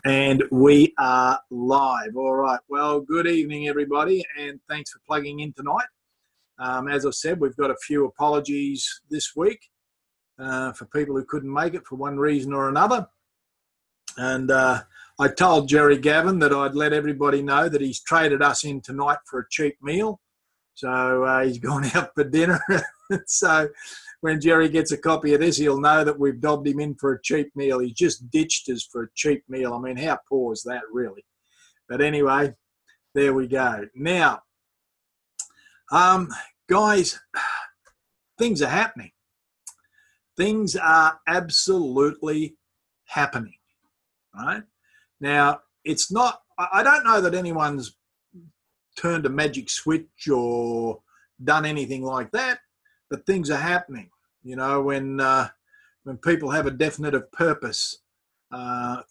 And we are live. All right. Well, good evening, everybody, and thanks for plugging in tonight. As I said, we've got a few apologies this week for people who couldn't make it for one reason or another. And I told Jerry Gavin that I'd let everybody know that he's traded us in tonight for a cheap meal. So he's gone out for dinner. So when Jerry gets a copy of this, he'll know that we've dobbed him in for a cheap meal. He's just ditched us for a cheap meal. I mean, how poor is that, really? But anyway, there we go. Now, guys, things are happening. Things are absolutely happening, right? Now, it's not, I don't know that anyone's turned a magic switch or done anything like that, but things are happening. You know, when people have a definitive purpose,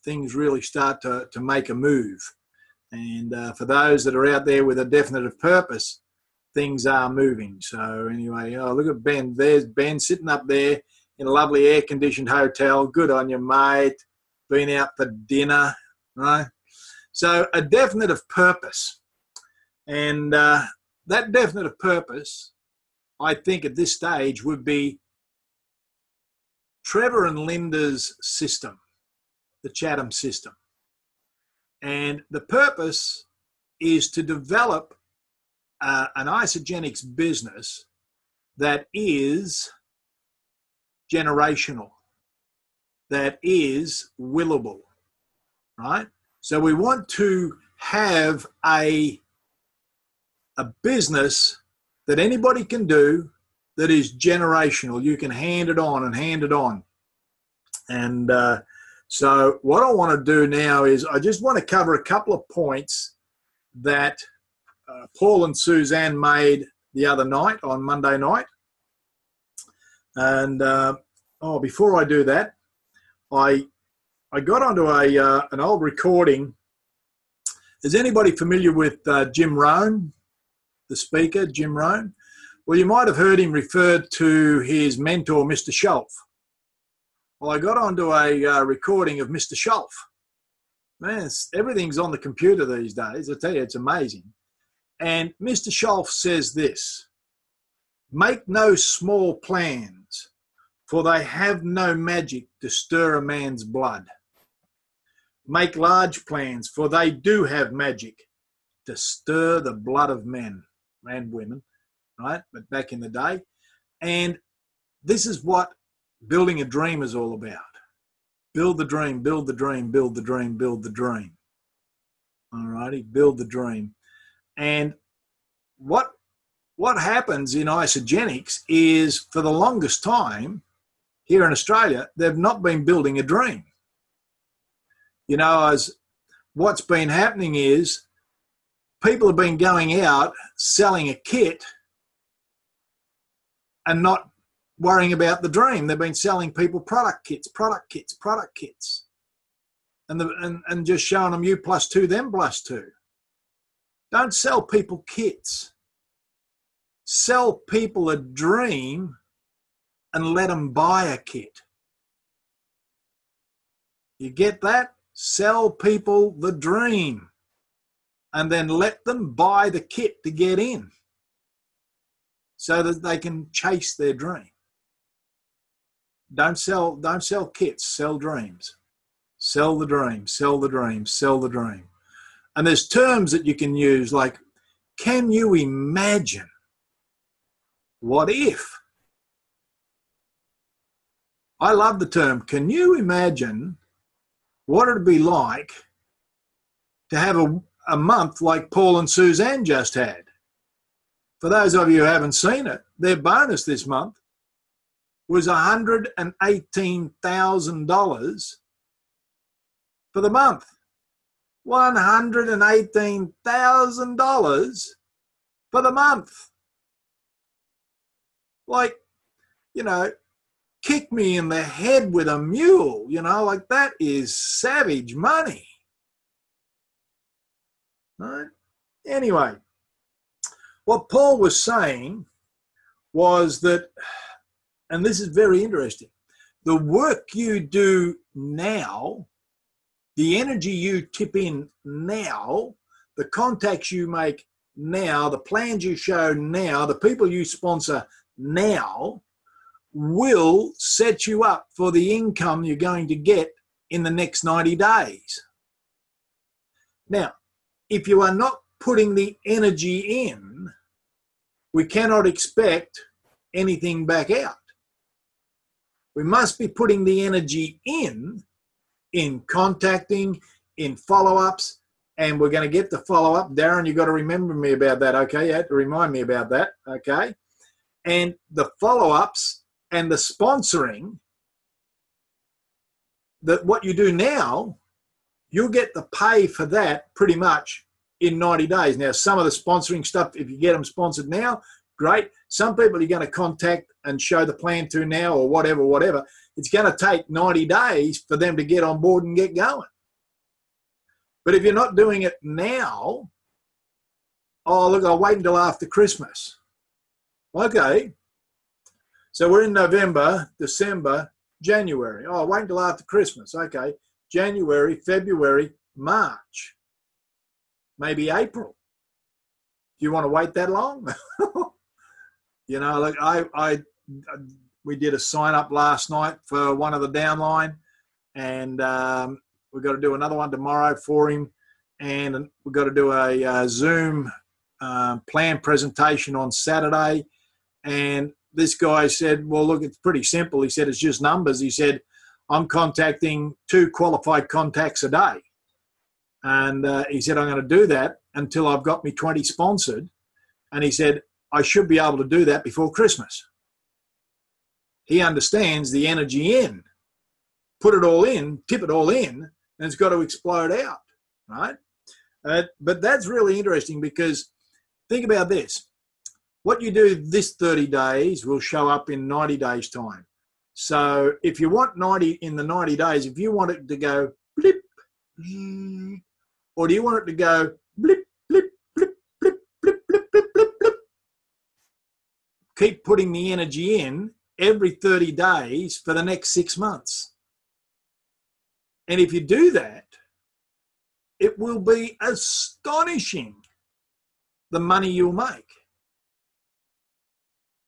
things really start to make a move. And for those that are out there with a definitive purpose, things are moving. So anyway, oh, look at Ben. There's Ben sitting up there in a lovely air-conditioned hotel. Good on you, mate. Been out for dinner, right? So a definitive purpose. And that definitive purpose, I think at this stage, would be Trevor and Linda's system, the Chatham system. And the purpose is to develop an Isagenix business that is generational, that is willable, right? So we want to have a business that anybody can do that is generational. You can hand it on and hand it on. And so what I want to do now is I just want to cover a couple of points that Paul and Suzanne made the other night, on Monday night. And before I do that, I got onto an old recording. Is anybody familiar with Jim Rohn, the speaker, Jim Rohn? Well, you might have heard him referred to his mentor, Mr. Scholf. Well, I got onto a recording of Mr. Scholf. Man, everything's on the computer these days. I tell you, it's amazing. And Mr. Scholf says this: "Make no small plans, for they have no magic to stir a man's blood. Make large plans, for they do have magic to stir the blood of men and women," right? But back in the day. And this is what building a dream is all about. Build the dream, build the dream, build the dream, build the dream. All righty, build the dream. And what happens in Isagenix is, for the longest time here in Australia, they've not been building a dream. You know, as what's been happening is people have been going out selling a kit and not worrying about the dream. They've been selling people product kits, and just showing them you plus two, them plus two. Don't sell people kits. Sell people a dream and let them buy a kit. You get that? Sell people the dream and then let them buy the kit to get in so that they can chase their dream. Don't sell kits, sell dreams. Sell the dream, sell the dream, sell the dream. And there's terms that you can use like, can you imagine? What if? I love the term, can you imagine what it'd be like to have a month like Paul and Suzanne just had? For those of you who haven't seen it, their bonus this month was $118,000 for the month. $118,000 for the month. Like, you know, kick me in the head with a mule, you know, like that is savage money. Right? Anyway, what Paul was saying was that, and this is very interesting, the work you do now The energy you tip in now, the contacts you make now, the plans you show now, the people you sponsor now will set you up for the income you're going to get in the next 90 days. Now, if you are not putting the energy in, we cannot expect anything back out. We must be putting the energy in contacting, in follow-ups, and we're going to get the follow-up. Darren, you've got to remember me about that, okay? You have to remind me about that, okay? And the follow-ups and the sponsoring, that what you do now, you'll get the pay for that pretty much in 90 days. Now, some of the sponsoring stuff, if you get them sponsored now, great. Some people you're going to contact and show the plan to now or whatever. It's going to take 90 days for them to get on board and get going. But if you're not doing it now, oh, look, I'll wait until after Christmas. Okay. So we're in November, December, January. Oh, wait until after Christmas. Okay. January, February, March, maybe April. Do you want to wait that long? You know, like we did a sign up last night for one of the downline, and we've got to do another one tomorrow for him, and we've got to do a Zoom plan presentation on Saturday. And this guy said, well, look, it's pretty simple. He said, it's just numbers. He said, I'm contacting 2 qualified contacts a day. And he said, I'm going to do that until I've got me 20 sponsored. And he said, I should be able to do that before Christmas. He understands the energy in. Put it all in, tip it all in, and it's got to explode out, right? But that's really interesting because think about this. What you do this 30 days will show up in 90 days' time. So if you want 90 in the 90 days, if you want it to go blip, or do you want it to go blip, blip, blip, blip, blip, blip, blip, blip, blip? Keep putting the energy in every 30 days for the next 6 months. And if you do that, it will be astonishing the money you'll make.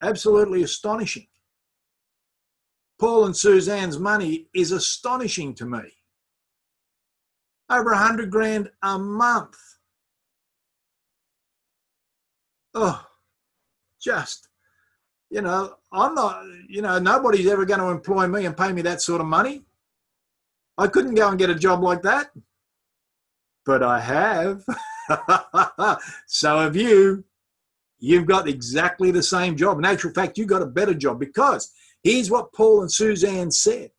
Absolutely astonishing. Paul and Suzanne's money is astonishing to me. Over 100 grand a month. Oh, just, you know, I'm not, you know, nobody's ever going to employ me and pay me that sort of money. I couldn't go and get a job like that, but I have. So have you. You've got exactly the same job. In actual fact, you've got a better job because here's what Paul and Suzanne said.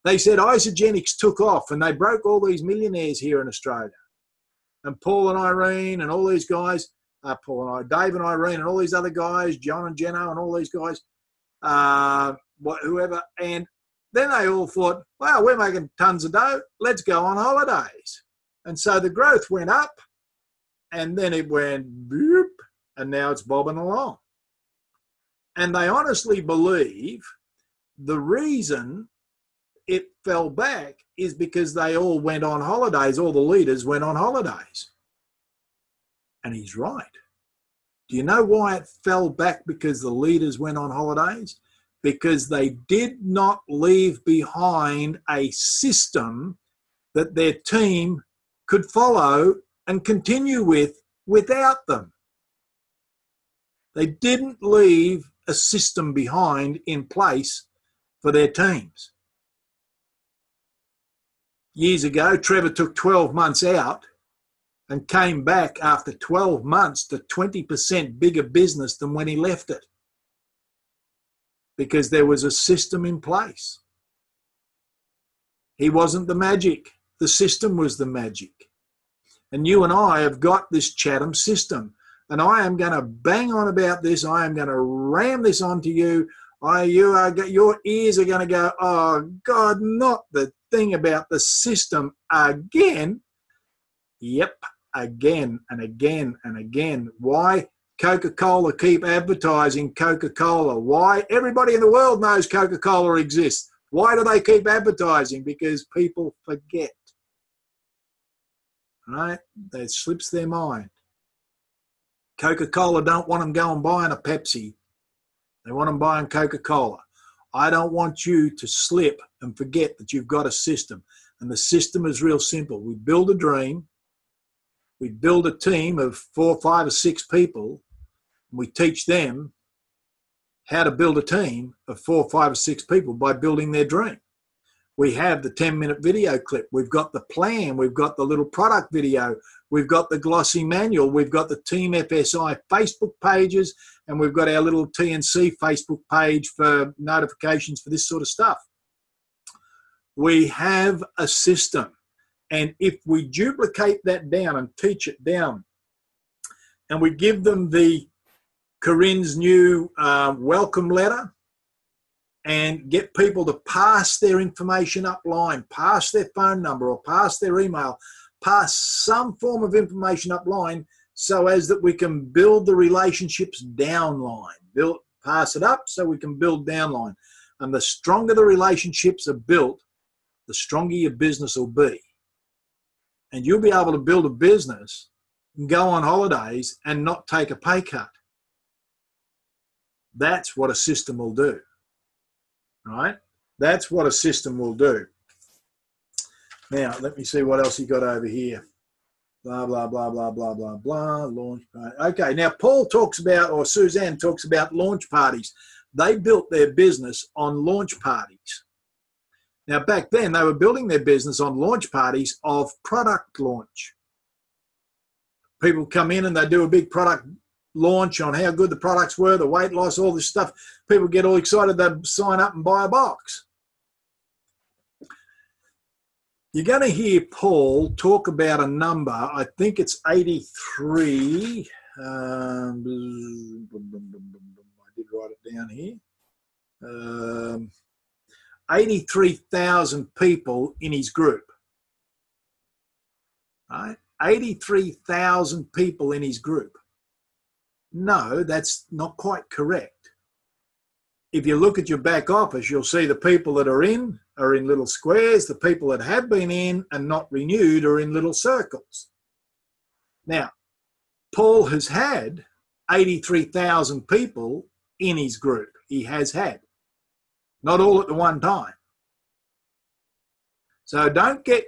They said Isagenix took off and they broke all these millionaires here in Australia. And Paul and Irene and all these guys, Dave and Irene and all these other guys, John and Jenno and all these guys, whoever. And then they all thought, wow, we're making tons of dough. Let's go on holidays. And so the growth went up and then it went boop, and now it's bobbing along. And they honestly believe the reason it fell back is because they all went on holidays. All the leaders went on holidays. And he's right. Do you know why it fell back? Because the leaders went on holidays? Because they did not leave behind a system that their team could follow and continue with without them. They didn't leave a system behind in place for their teams. Years ago, Trevor took 12 months out and came back after 12 months to 20% bigger business than when he left it. Because there was a system in place. He wasn't the magic. The system was the magic. And you and I have got this Chatham system. And I am going to bang on about this. I am going to ram this onto you. Your ears are going to go, oh, God, not the thing about the system again. Yep, again and again and again. Why Coca-Cola keep advertising Coca-Cola? Why? Everybody in the world knows Coca-Cola exists. Why do they keep advertising? Because people forget. right? That slips their mind. Coca-Cola don't want them going buying a Pepsi. They want them buying Coca-Cola. I don't want you to slip and forget that you've got a system. And the system is real simple. We build a dream. We build a team of 4, 5, or 6 people. And we teach them how to build a team of 4, 5, or 6 people by building their dream. We have the 10-minute video clip. We've got the plan. We've got the little product video. We've got the glossy manual. We've got the Team FSI Facebook pages, and we've got our little TNC Facebook page for notifications for this sort of stuff. We have a system, and if we duplicate that down and teach it down, and we give them the Corinne's new welcome letter, and get people to pass their information upline, pass their phone number or pass their email, pass some form of information upline so as that we can build the relationships downline. Pass it up so we can build downline. And the stronger the relationships are built, the stronger your business will be. And you'll be able to build a business and go on holidays and not take a pay cut. That's what a system will do. Right? That's what a system will do. Now, let me see what else you got over here. Blah, blah, blah, blah, blah, blah, blah. Launch party. Okay, now Paul talks about, or Suzanne talks about launch parties. They built their business on launch parties. Now, back then, they were building their business on launch parties of product launch. People come in and they do a big product launch on how good the products were, the weight loss, all this stuff. People get all excited, they sign up and buy a box. You're going to hear Paul talk about a number, I think it's 83. I did write it down here. 83,000 people in his group. Right? 83,000 people in his group. No, that's not quite correct. If you look at your back office, you'll see the people that are in little squares. The people that have been in and not renewed are in little circles. Now, Paul has had 83,000 people in his group. He has had. Not all at the one time. So don't get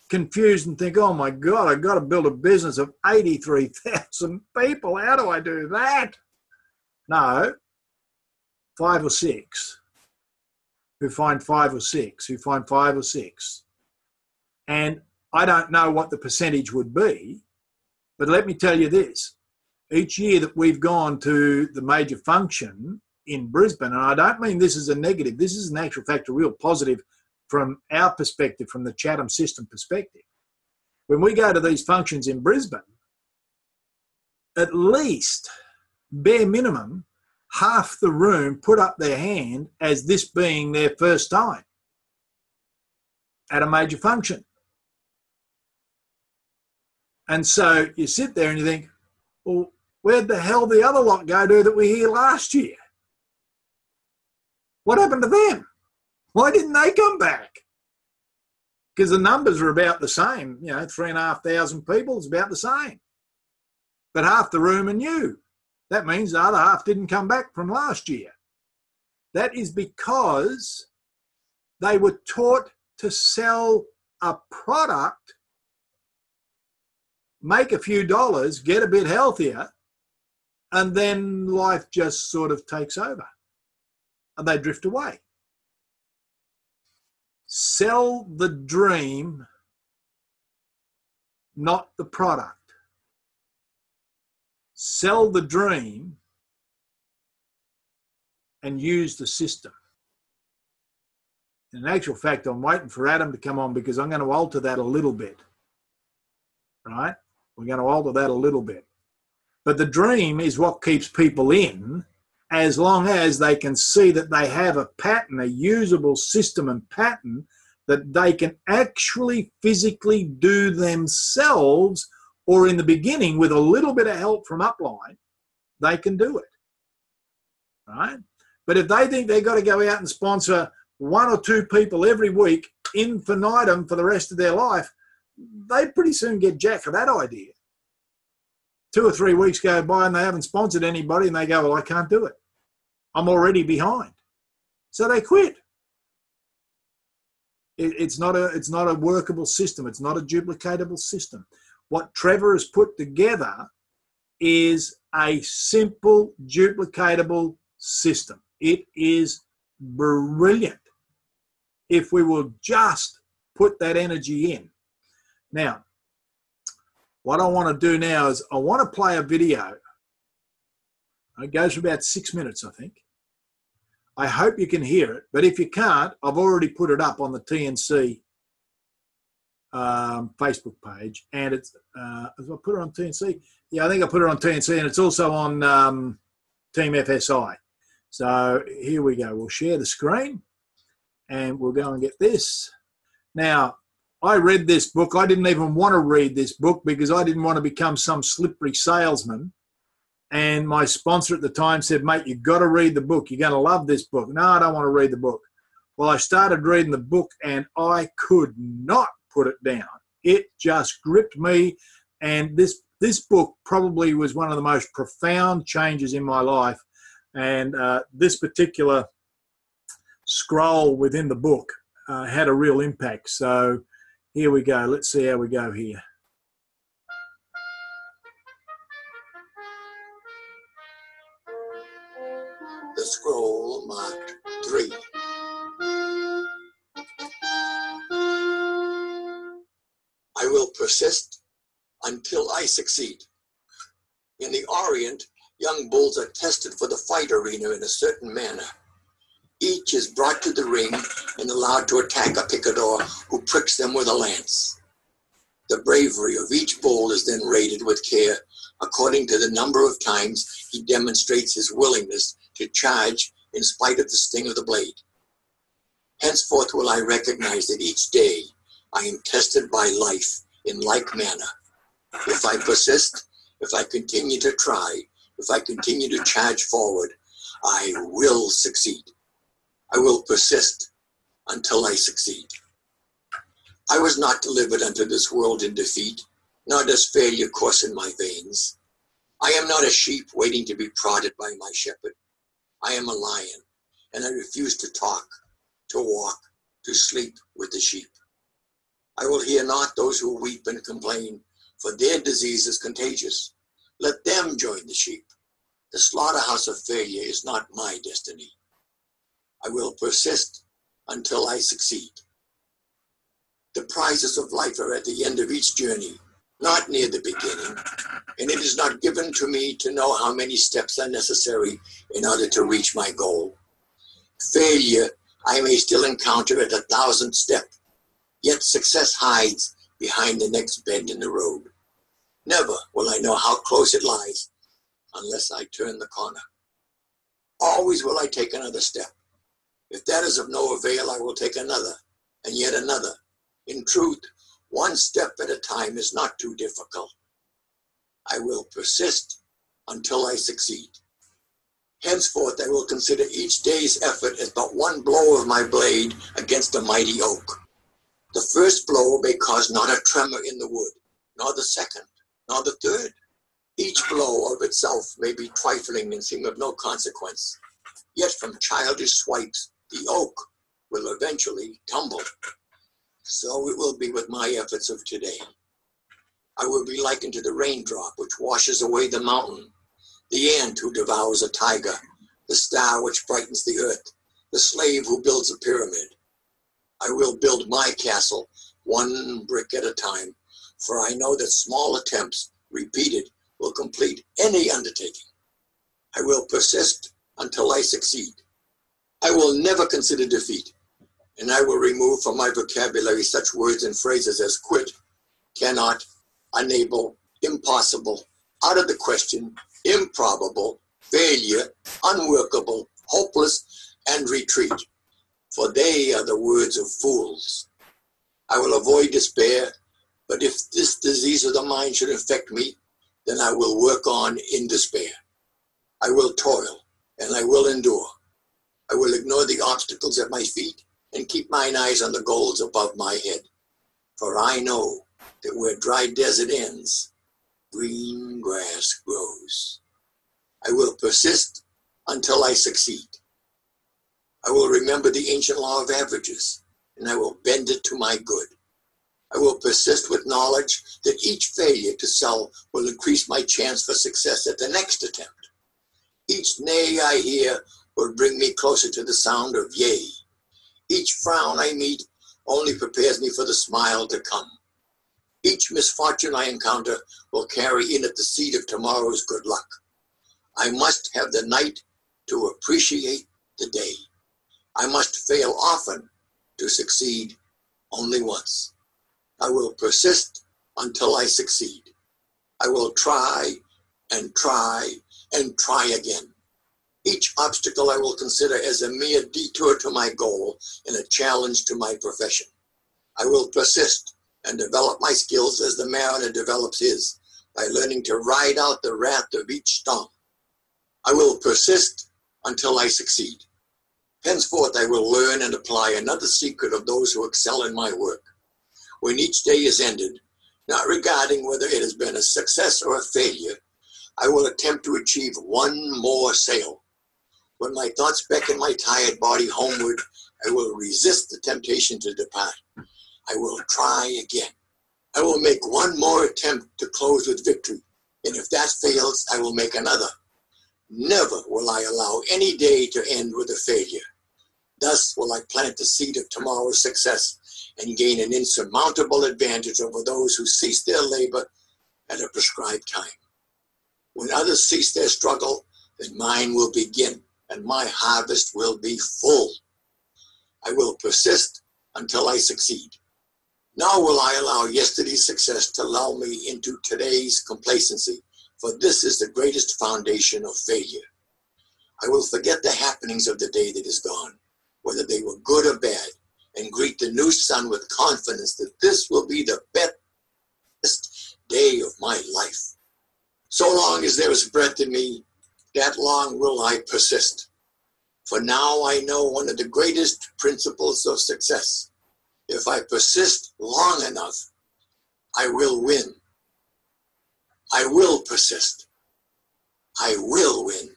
confused and think, oh my God, I've got to build a business of 83,000 people. How do I do that? No, 5 or 6 who find 5 or 6, who find 5 or 6. And I don't know what the percentage would be, but let me tell you this. Each year that we've gone to the major function in Brisbane, and I don't mean this is a negative, this is in actual fact a real positive from our perspective, from the Chatham system perspective. When we go to these functions in Brisbane, at least, bare minimum, half the room put up their hand as this being their first time at a major function. And so you sit there and you think, well, where'd the hell the other lot go to that were here last year? What happened to them? Why didn't they come back? Because the numbers are about the same. 3,500 people is about the same. But half the room are new. That means the other half didn't come back from last year. That is because they were taught to sell a product, make a few dollars, get a bit healthier, and then life just sort of takes over and they drift away. Sell the dream, not the product. Sell the dream and use the system. In actual fact, I'm waiting for Adam to come on because I'm going to alter that a little bit. Right? We're going to alter that a little bit. But the dream is what keeps people in, as long as they can see that they have a pattern, a usable system and pattern that they can actually physically do themselves, or in the beginning with a little bit of help from upline, they can do it. Right? But if they think they've got to go out and sponsor 1 or 2 people every week infinitum for the rest of their life, they pretty soon get jack of that idea. 2 or 3 weeks go by and they haven't sponsored anybody and they go, well, I can't do it. I'm already behind. So they quit. It's not a workable system. It's not a duplicatable system. What Trevor has put together is a simple, duplicatable system. It is brilliant if we will just put that energy in. Now, what I want to do now is I want to play a video. It goes for about 6 minutes, I think. I hope you can hear it, but if you can't, I've already put it up on the TNC Facebook page, and it's have I put it on TNC? Yeah, I think I put it on TNC, and it's also on Team FSI. So here we go. We'll share the screen, and we'll go and get this. Now, I read this book. I didn't even want to read this book because I didn't want to become some slippery salesman. And my sponsor at the time said, mate, you've got to read the book. You're going to love this book. No, I don't want to read the book. Well, I started reading the book and I could not put it down. It just gripped me. And this book probably was one of the most profound changes in my life. And this particular scroll within the book had a real impact. So here we go. Let's see how we go here. The scroll marked 3. I will persist until I succeed. In the Orient, young bulls are tested for the fight arena in a certain manner. Each is brought to the ring and allowed to attack a picador who pricks them with a lance. The bravery of each bull is then rated with care according to the number of times he demonstrates his willingness to charge in spite of the sting of the blade. Henceforth will I recognize that each day I am tested by life in like manner. If I persist, if I continue to try, if I continue to charge forward, I will succeed. I will persist until I succeed. I was not delivered unto this world in defeat, nor does failure course in my veins. I am not a sheep waiting to be prodded by my shepherd. I am a lion, and I refuse to talk, to walk, to sleep with the sheep. I will hear not those who weep and complain, for their disease is contagious. Let them join the sheep. The slaughterhouse of failure is not my destiny. I will persist until I succeed. The prizes of life are at the end of each journey, not near the beginning, and it is not given to me to know how many steps are necessary in order to reach my goal. Failure I may still encounter at 1,000th step, yet success hides behind the next bend in the road. Never will I know how close it lies unless I turn the corner. Always will I take another step. If that is of no avail, I will take another, and yet another. In truth, one step at a time is not too difficult. I will persist until I succeed. Henceforth, I will consider each day's effort as but one blow of my blade against a mighty oak. The first blow may cause not a tremor in the wood, nor the second, nor the third. Each blow of itself may be trifling and seem of no consequence. Yet from childish swipes, the oak will eventually tumble. So it will be with my efforts of today. I will be likened to the raindrop which washes away the mountain, the ant who devours a tiger, the star which brightens the earth, the slave who builds a pyramid. I will build my castle one brick at a time, for I know that small attempts, repeated, will complete any undertaking. I will persist until I succeed. I will never consider defeat, and I will remove from my vocabulary such words and phrases as quit, cannot, unable, impossible, out of the question, improbable, failure, unworkable, hopeless, and retreat, for they are the words of fools. I will avoid despair, but if this disease of the mind should affect me, then I will work on in despair. I will toil, and I will endure. I will ignore the obstacles at my feet and keep mine eyes on the goals above my head. For I know that where dry desert ends, green grass grows. I will persist until I succeed. I will remember the ancient law of averages, and I will bend it to my good. I will persist with knowledge that each failure to sell will increase my chance for success at the next attempt. Each nay I hear will bring me closer to the sound of yea. Each frown I meet only prepares me for the smile to come. Each misfortune I encounter will carry in it the seed of tomorrow's good luck. I must have the night to appreciate the day. I must fail often to succeed only once. I will persist until I succeed. I will try and try and try again. Each obstacle I will consider as a mere detour to my goal and a challenge to my profession. I will persist and develop my skills as the mariner develops his, by learning to ride out the wrath of each storm. I will persist until I succeed. Henceforth I will learn and apply another secret of those who excel in my work. When each day is ended, not regarding whether it has been a success or a failure, I will attempt to achieve one more sail. When my thoughts beckon my tired body homeward, I will resist the temptation to depart. I will try again. I will make one more attempt to close with victory, and if that fails, I will make another. Never will I allow any day to end with a failure. Thus will I plant the seed of tomorrow's success and gain an insurmountable advantage over those who cease their labor at a prescribed time. When others cease their struggle, then mine will begin, and my harvest will be full. I will persist until I succeed. Nor will I allow yesterday's success to lull me into today's complacency, for this is the greatest foundation of failure. I will forget the happenings of the day that is gone, whether they were good or bad, and greet the new sun with confidence that this will be the best day of my life. So long as there is breath in me, that long will I persist. For now I know one of the greatest principles of success. If I persist long enough, I will win. I will persist. I will win.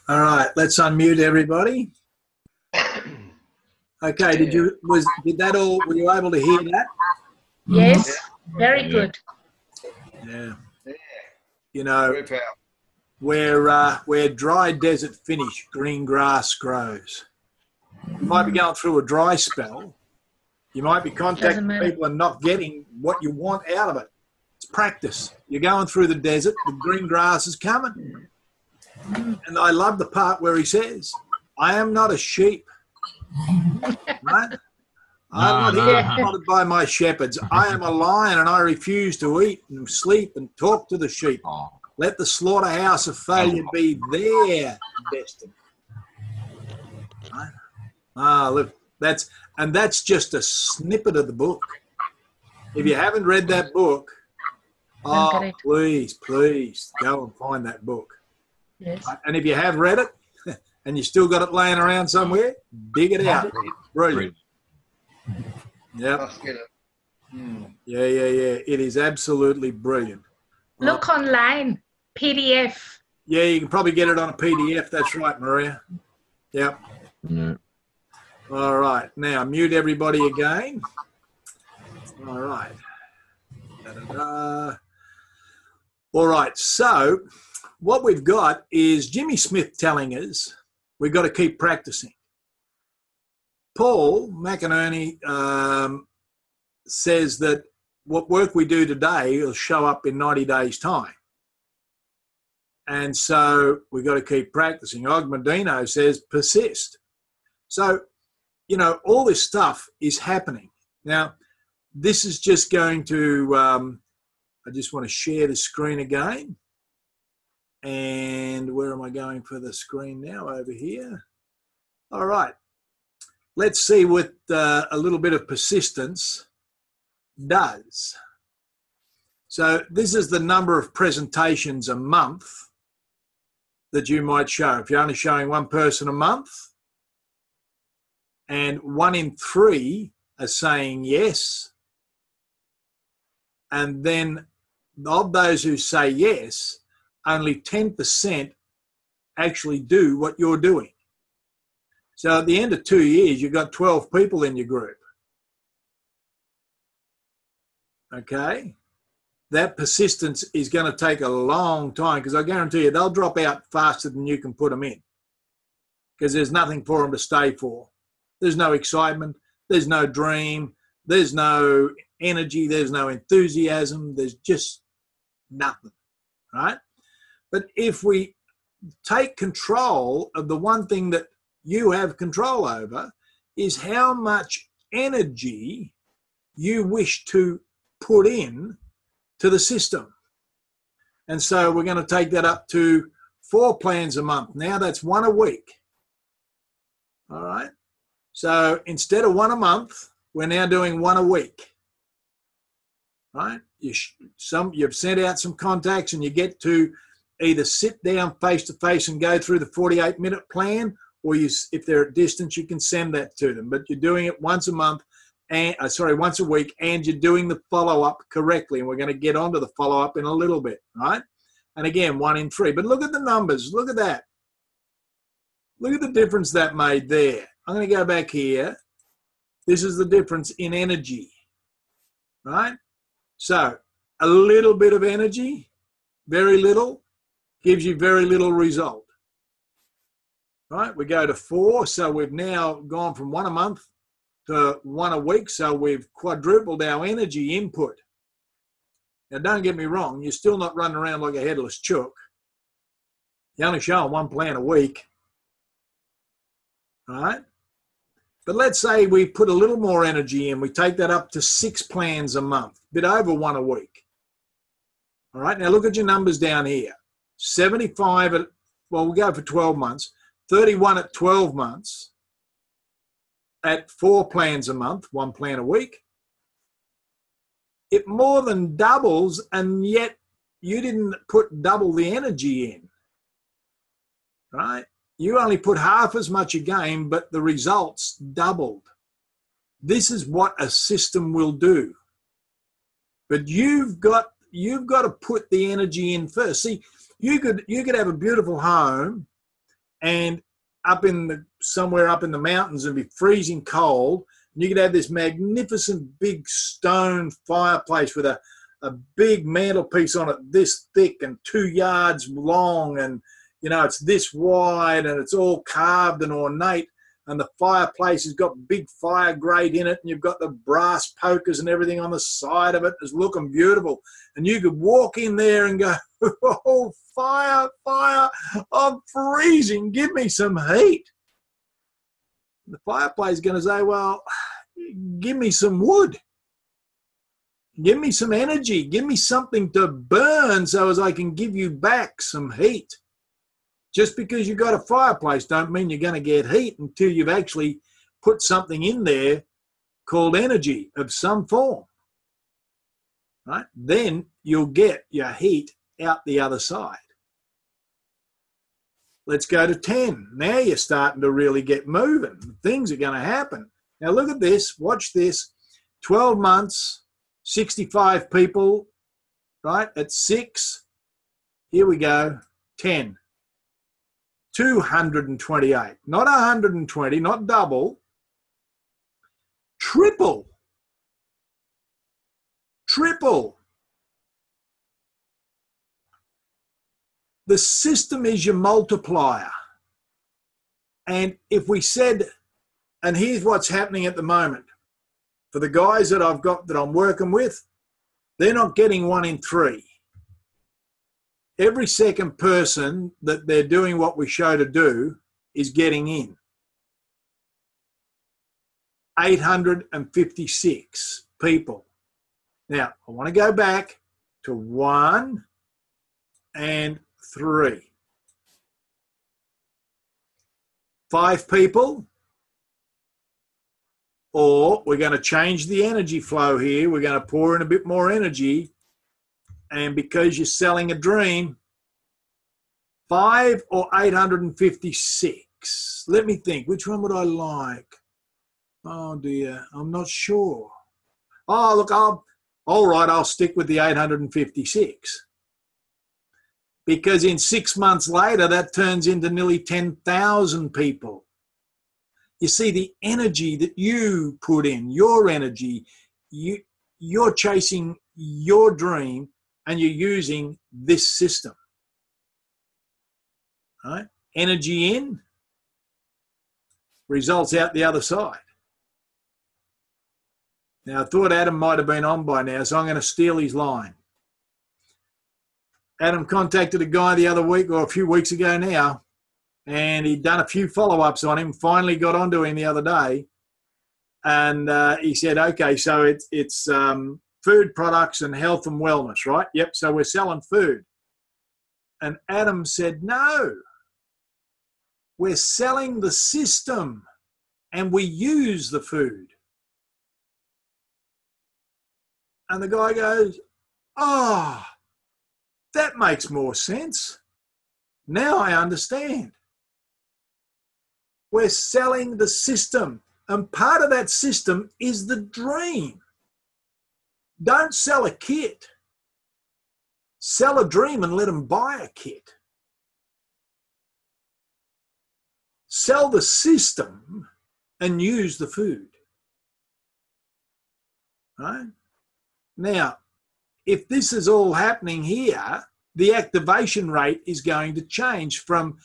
All right, let's unmute everybody. Okay, did you were you able to hear that? Yes, very good. Yeah. You know, where dry desert finish, green grass grows. You might be going through a dry spell. You might be contacting people and not getting what you want out of it. It's practice. You're going through the desert, the green grass is coming. And I love the part where he says, I am not a sheep. Right? I'm not plotted by my shepherds. I am a lion and I refuse to eat and sleep and talk to the sheep. Let the slaughterhouse of failure be their destiny. Right? Look, that's just a snippet of the book. If you haven't read that book, please go and find that book. Yes. And if you have read it and you still got it laying around somewhere, dig it out. Brilliant. Yep. Yeah. It is absolutely brilliant. Look online, PDF. Yeah, you can probably get it on a PDF. That's right, Maria. Yep. Yeah. All right. Now, mute everybody again. All right. All right. So, what we've got is Jimmy Smith telling us we've got to keep practicing. Paul McInerney says that what work we do today will show up in 90 days' time. And so we've got to keep practicing. Og Medino says persist. So, you know, all this stuff is happening. Now, this is just going to, I just want to share the screen again. And where am I going for the screen now? Over here. All right. Let's see what a little bit of persistence does. So this is the number of presentations a month that you might show. If you're only showing one person a month, and 1 in 3 are saying yes. And then of those who say yes, only 10% actually do what you're doing. So at the end of 2 years, you've got 12 people in your group. Okay? That persistence is going to take a long time, because I guarantee you they'll drop out faster than you can put them in, because there's nothing for them to stay for. There's no excitement. There's no dream. There's no energy. There's no enthusiasm. There's just nothing, right? But if we take control of the one thing that you have control over, is how much energy you wish to put in to the system. And so we're going to take that up to 4 plans a month. Now that's 1 a week. All right. So instead of 1 a month, we're now doing 1 a week. Right. You've sent out some contacts, and you get to either sit down face to face and go through the 48-minute plan, or if they're at distance, you can send that to them. But you're doing it once a month. Once a week, and you're doing the follow-up correctly. And we're going to get onto the follow-up in a little bit, right? And again, 1 in 3. But look at the numbers. Look at that. Look at the difference that made there. I'm going to go back here. This is the difference in energy, right? So a little bit of energy, very little, gives you very little result, right? We go to 4. So we've now gone from 1 a month to 1 a week, so we've quadrupled our energy input. Now, don't get me wrong, you're still not running around like a headless chook. You're only showing 1 plan a week, all right? But let's say we put a little more energy in. We take that up to 6 plans a month, a bit over 1 a week. All right, now look at your numbers down here. 75 at, well, we'll go for 12 months, 31 at 12 months, at 4 plans a month, 1 plan a week. It more than doubles, and yet you didn't put double the energy in, right? You only put half as much again, but the results doubled. This is what a system will do. But you've got to put the energy in first. See, you could have a beautiful home, and somewhere up in the mountains, and be freezing cold, and you could have this magnificent big stone fireplace with a big mantelpiece on it this thick and 2 yards long, and it's this wide, and it's all carved and ornate, and the fireplace has got big fire grate in it, and you've got the brass pokers and everything on the side of it. It's looking beautiful, and you could walk in there and go, oh, fire, I'm freezing, give me some heat. The fireplace is going to say, well, give me some wood, give me some energy, give me something to burn so as I can give you back some heat. Just because you've got a fireplace don't mean you're going to get heat until you've actually put something in there called energy of some form, right? Then you'll get your heat out the other side. Let's go to 10. Now you're starting to really get moving. Things are going to happen. Now look at this. Watch this. 12 months, 65 people, right? At 6. Here we go. 10. 228. Not 120, not double. Triple. The system is your multiplier. And if we said, and here's what's happening at the moment, for the guys that I've got that I'm working with, they're not getting 1 in 3. Every second person that they're doing what we show to do is getting in. 856 people. Now, I want to go back to 1 and 3. 5 people, or we're going to change the energy flow here. We're going to pour in a bit more energy. And because you're selling a dream, 5 or 856. Let me think. Which one would I like? Oh dear, I'm not sure. Oh, look, I'll stick with the 856. Because in 6 months later, that turns into nearly 10,000 people. You see, the energy that you put in, your energy, you're chasing your dream and you're using this system, right? Energy in, results out the other side. Now, I thought Adam might have been on by now, so I'm going to steal his line. Adam contacted a guy the other week, or a few weeks ago now, and he'd done a few follow-ups on him, finally got onto him the other day, and he said, okay, so it's food products and health and wellness, right? Yep, so we're selling food. And Adam said, no, we're selling the system, and we use the food. And the guy goes, oh, that makes more sense. Now I understand. We're selling the system, and part of that system is the dream. Don't sell a kit. Sell a dream and let them buy a kit. Sell the system and use the food. Right? Now, if this is all happening here, the activation rate is going to change from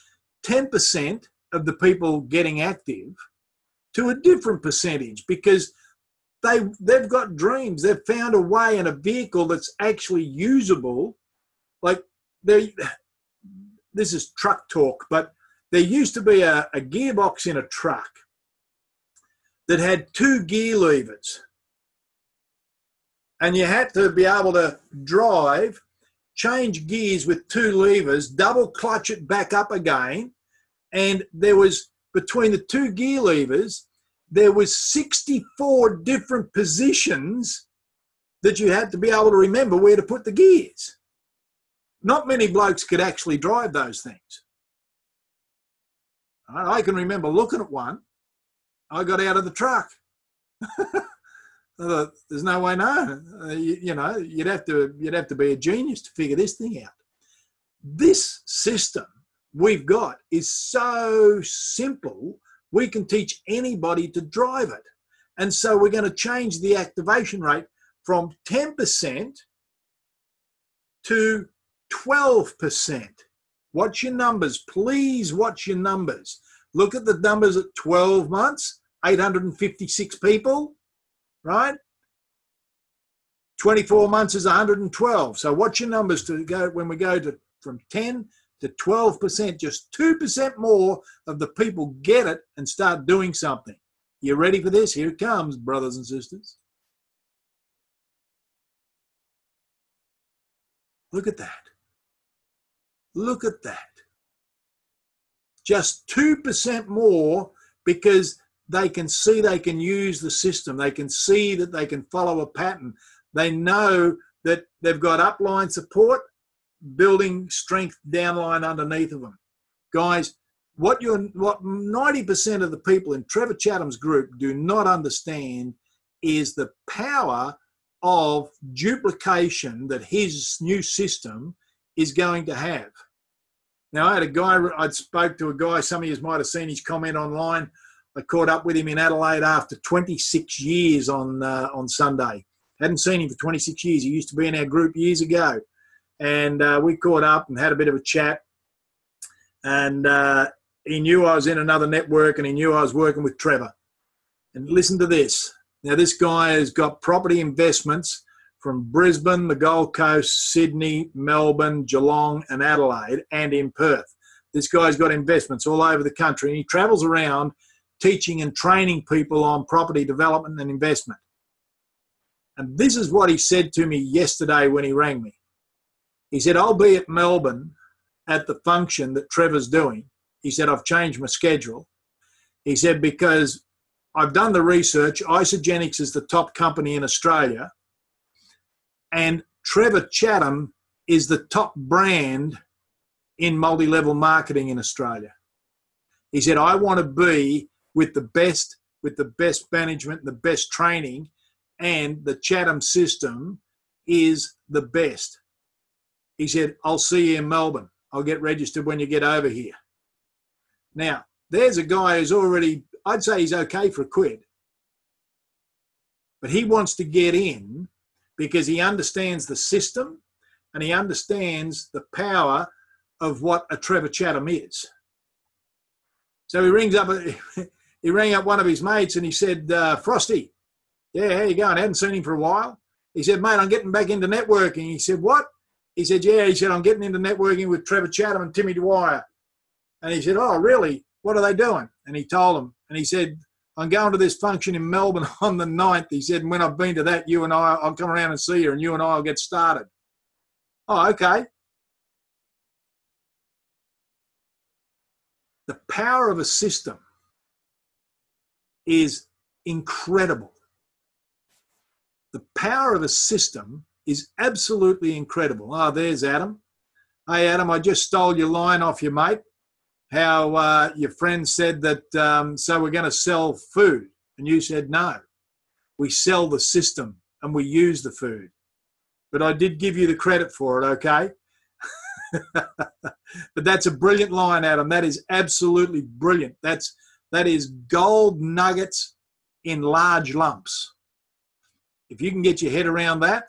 10% of the people getting active to a different percentage, because they've got dreams. They've found a way and a vehicle that's actually usable. Like, this is truck talk, but there used to be a gearbox in a truck that had 2 gear levers. And you had to be able to drive, change gears with 2 levers, double clutch it back up again. And there was, between the 2 gear levers, there was 64 different positions that you had to be able to remember where to put the gears. Not many blokes could actually drive those things. I can remember looking at one. I got out of the truck. There's no way, no. You'd have to be a genius to figure this thing out. This system we've got is so simple, we can teach anybody to drive it. And so we're going to change the activation rate from 10% to 12%. Watch your numbers. Please watch your numbers. Look at the numbers at 12 months, 856 people. Right? 24 months is 112. So watch your numbers to go when we go to from 10 to 12%, just 2% more of the people get it and start doing something. You ready for this? Here it comes, brothers and sisters. Look at that. Look at that. Just 2% more, because they can see they can use the system. They can see that they can follow a pattern. They know that they've got upline support, building strength downline underneath of them. Guys, what 90% of the people in Trevor Chatham's group do not understand is the power of duplication that his new system is going to have. Now, I spoke to a guy, some of you might have seen his comment online. I caught up with him in Adelaide after 26 years on Sunday. Hadn't seen him for 26 years. He used to be in our group years ago. And we caught up and had a bit of a chat. And he knew I was in another network, and he knew I was working with Trevor. And listen to this. Now, this guy has got property investments from Brisbane, the Gold Coast, Sydney, Melbourne, Geelong, and Adelaide, and in Perth. This guy's got investments all over the country, and he travels around teaching and training people on property development and investment. And this is what he said to me yesterday when he rang me. He said, I'll be at Melbourne at the function that Trevor's doing. He said, I've changed my schedule. He said, because I've done the research. Isogenics is the top company in Australia. And Trevor Chatham is the top brand in multi-level marketing in Australia. He said, I want to be with the best with the best management, the best training, and the Chatham system is the best. He said, I'll see you in Melbourne. I'll get registered when you get over here. Now, there's a guy who's already, I'd say he's okay for a quid. But he wants to get in because he understands the system and he understands the power of what a Trevor Chatham is. So he rang up one of his mates and he said, Frosty, yeah, how you going? I hadn't seen him for a while. He said, mate, I'm getting back into networking. He said, what? He said, yeah. He said, I'm getting into networking with Trevor Chatham and Timmy Dwyer. And he said, oh, really? What are they doing? And he told him. And he said, I'm going to this function in Melbourne on the 9th. He said, and when I've been to that, you and I'll come around and see you and you and I will get started. Oh, okay. The power of a system is incredible. The power of a system is absolutely incredible. Oh, there's Adam. Hey, Adam, I just stole your line off your mate. How your friend said that, so we're going to sell food. And you said, no, we sell the system and we use the food. But I did give you the credit for it, okay? But that's a brilliant line, Adam. That is absolutely brilliant. That is gold nuggets in large lumps. If you can get your head around that,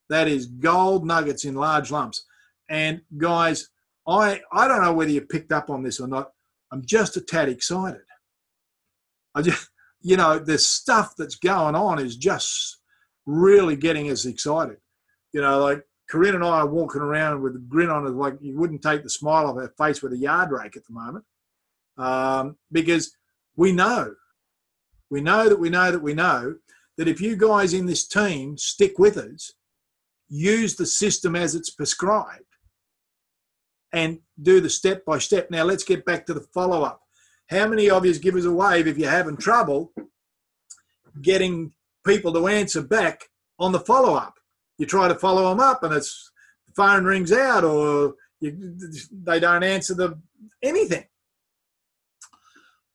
that is gold nuggets in large lumps. And guys, I don't know whether you picked up on this or not. I'm just a tad excited. The stuff that's going on is just really getting us excited. Like Corinne and I are walking around with a grin on it, like you wouldn't take the smile off our face with a yard rake at the moment. Because we know that if you guys in this team stick with us, use the system as it's prescribed, and do the step by step. Now let's get back to the follow-up. How many of you give us a wave if you're having trouble getting people to answer back on the follow-up? You try to follow them up and the phone rings out or they don't answer anything.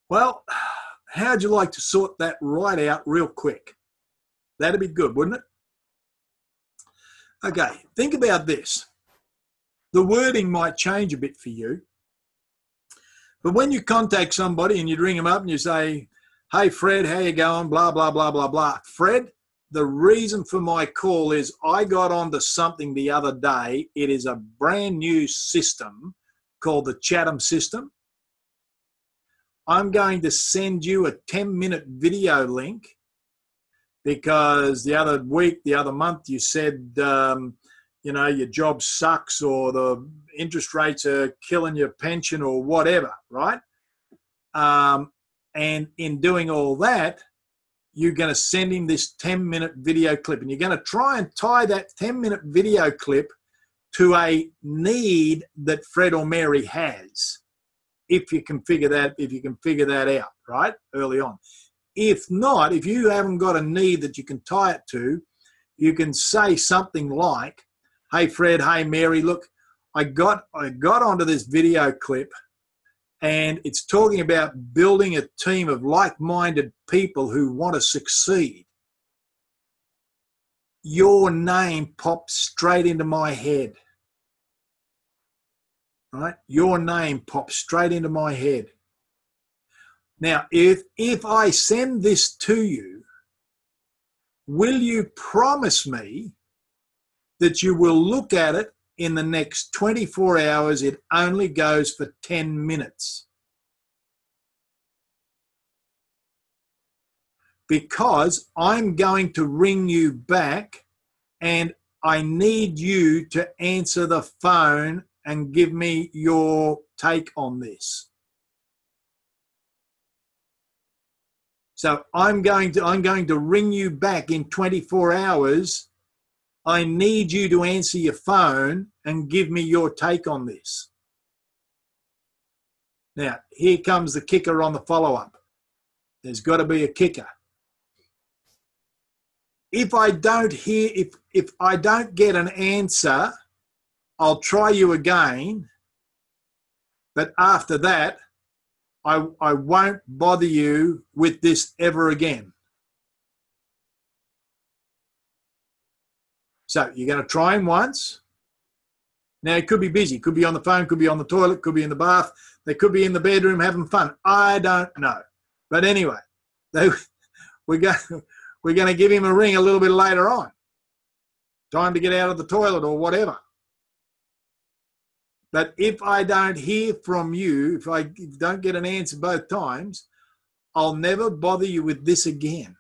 Well, how'd you like to sort that right out real quick? That'd be good, wouldn't it? Okay, think about this. The wording might change a bit for you, but when you contact somebody and you ring them up and you say, hey, Fred, how you going? Blah, blah, blah, blah, blah. Fred, the reason for my call is I got onto something the other day. It is a brand new system called the Chatham system. I'm going to send you a 10-minute video link because the other month you said, your job sucks or the interest rates are killing your pension or whatever, right? And in doing all that, you're going to send him this 10-minute video clip and you're going to try and tie that 10-minute video clip to a need that Fred or Mary has. If you can figure that out, right, early on. If not, if you haven't got a need that you can tie it to, you can say something like, hey, Fred, hey, Mary, look, I got onto this video clip and it's talking about building a team of like-minded people who want to succeed. Your name popped straight into my head. Right? Your name pops straight into my head. Now, if I send this to you, will you promise me that you will look at it in the next 24 hours? It only goes for 10 minutes. Because I'm going to ring you back and I need you to answer the phone and give me your take on this. So I'm going to ring you back in 24 hours. I need you to answer your phone and give me your take on this. Now, here comes the kicker on the follow-up. There's got to be a kicker. If I don't get an answer, I'll try you again, but after that, I won't bother you with this ever again. So you're going to try him once. Now, it could be busy, could be on the phone, could be on the toilet, could be in the bath, they could be in the bedroom having fun. I don't know. But anyway, we're going to give him a ring a little bit later on. Time to get out of the toilet or whatever. But if I don't hear from you, if I don't get an answer both times, I'll never bother you with this again.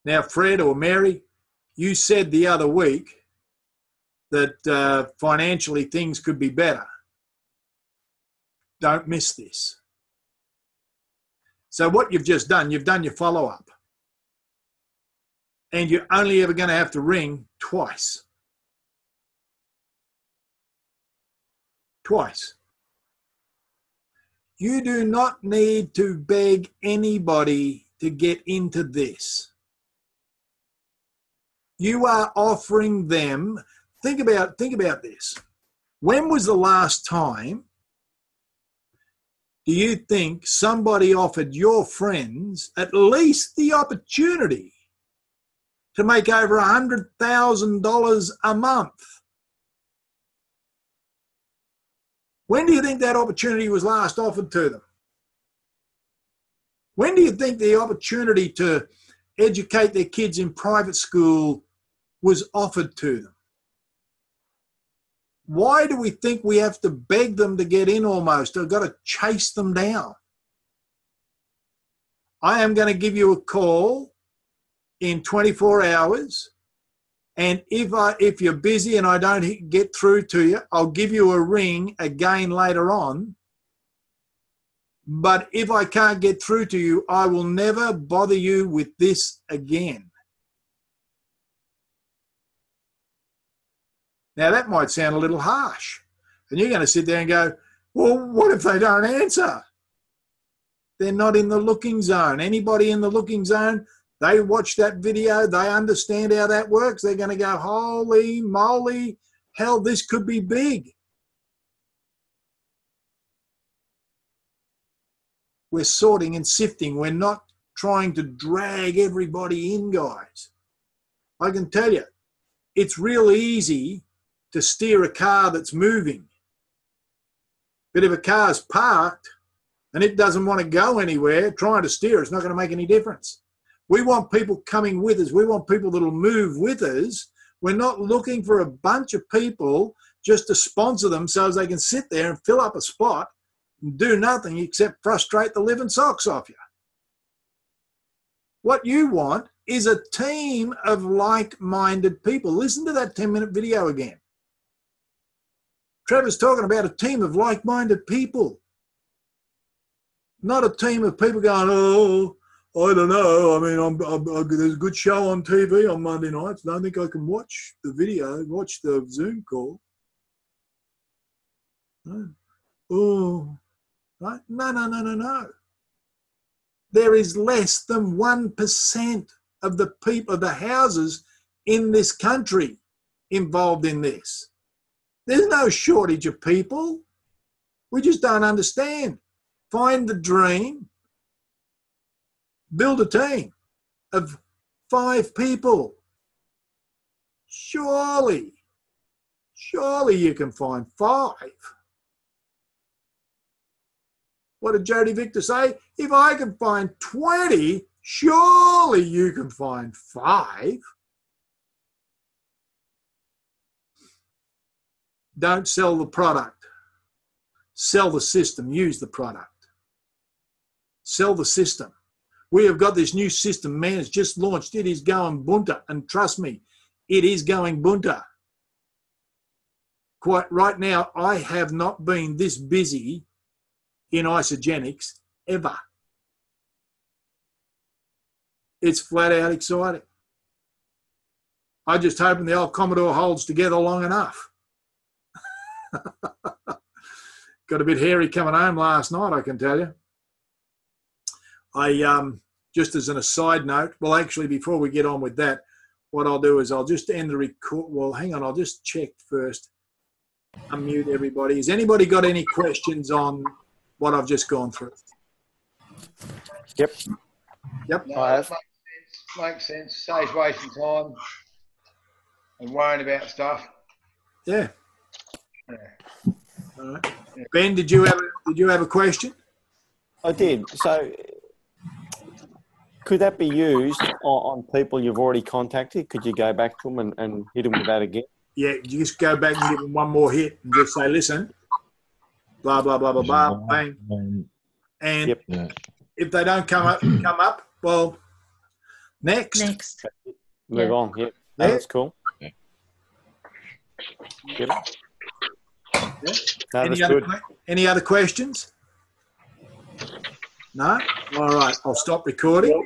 Now, Fred or Mary, you said the other week that financially things could be better. Don't miss this. So what you've just done, you've done your follow-up. And you're only ever going to have to ring twice. Twice. You do not need to beg anybody to get into this. You are offering them. Think about this. When was the last time do you think somebody offered your friends at least the opportunity to make over $100,000 a month? When do you think that opportunity was last offered to them? When do you think the opportunity to educate their kids in private school was offered to them? Why do we think we have to beg them to get in almost? I've got to chase them down. I am going to give you a call in 24 hours. And if you're busy and I don't get through to you, I'll give you a ring again later on. But if I can't get through to you, I will never bother you with this again. Now, that might sound a little harsh. And you're going to sit there and go, well, what if they don't answer? They're not in the looking zone. Anybody in the looking zone, they watch that video, they understand how that works. They're going to go, holy moly, hell, this could be big. We're sorting and sifting. We're not trying to drag everybody in, guys. I can tell you, it's real easy to steer a car that's moving. But if a car's parked and it doesn't want to go anywhere, trying to steer it's not going to make any difference. We want people coming with us. We want people that'll move with us. We're not looking for a bunch of people just to sponsor them so as they can sit there and fill up a spot and do nothing except frustrate the living socks off you. What you want is a team of like-minded people. Listen to that 10-minute video again. Trevor's talking about a team of like-minded people. Not a team of people going, oh, I don't know. I mean, there's a good show on TV on Monday nights. I don't think I can watch the video, watch the Zoom call. No. Oh, right? No. There is less than 1% of the people, of the houses in this country involved in this. There's no shortage of people. We just don't understand. Find the dream. Build a team of 5 people. Surely you can find 5. What did Jody Victor say? If I can find 20, surely you can find 5. Don't sell the product. Sell the system. Use the product. Sell the system. We have got this new system, man, it's just launched. It is going bunter. And trust me, it is going bunter. Quite right now, I have not been this busy in Isagenix ever. It's flat out exciting. I just hoping the old Commodore holds together long enough. Got a bit hairy coming home last night, I can tell you. Just as an aside note, well, actually, before we get on with that, what I'll do is I'll just end the record. Well, hang on, I'll just check first. unmute everybody. Has anybody got any questions on what I've just gone through? Yep. Yep. No, I have. makes sense. Saves wasting time and worrying about stuff. Yeah. Yeah. All right. Ben, did you have a question? I did. So could that be used on people you've already contacted? Could you go back to them and hit them with that again? Yeah, you just go back and give them one more hit and just say, listen, blah, blah, blah, blah, blah, bang. And Yep. Yeah. if they don't come up, well, next. Next. Move Yeah. on. Yep. Yeah. That's cool. Yeah. Yep. Yeah. No, that's good. Any other questions? No? All right, I'll stop recording.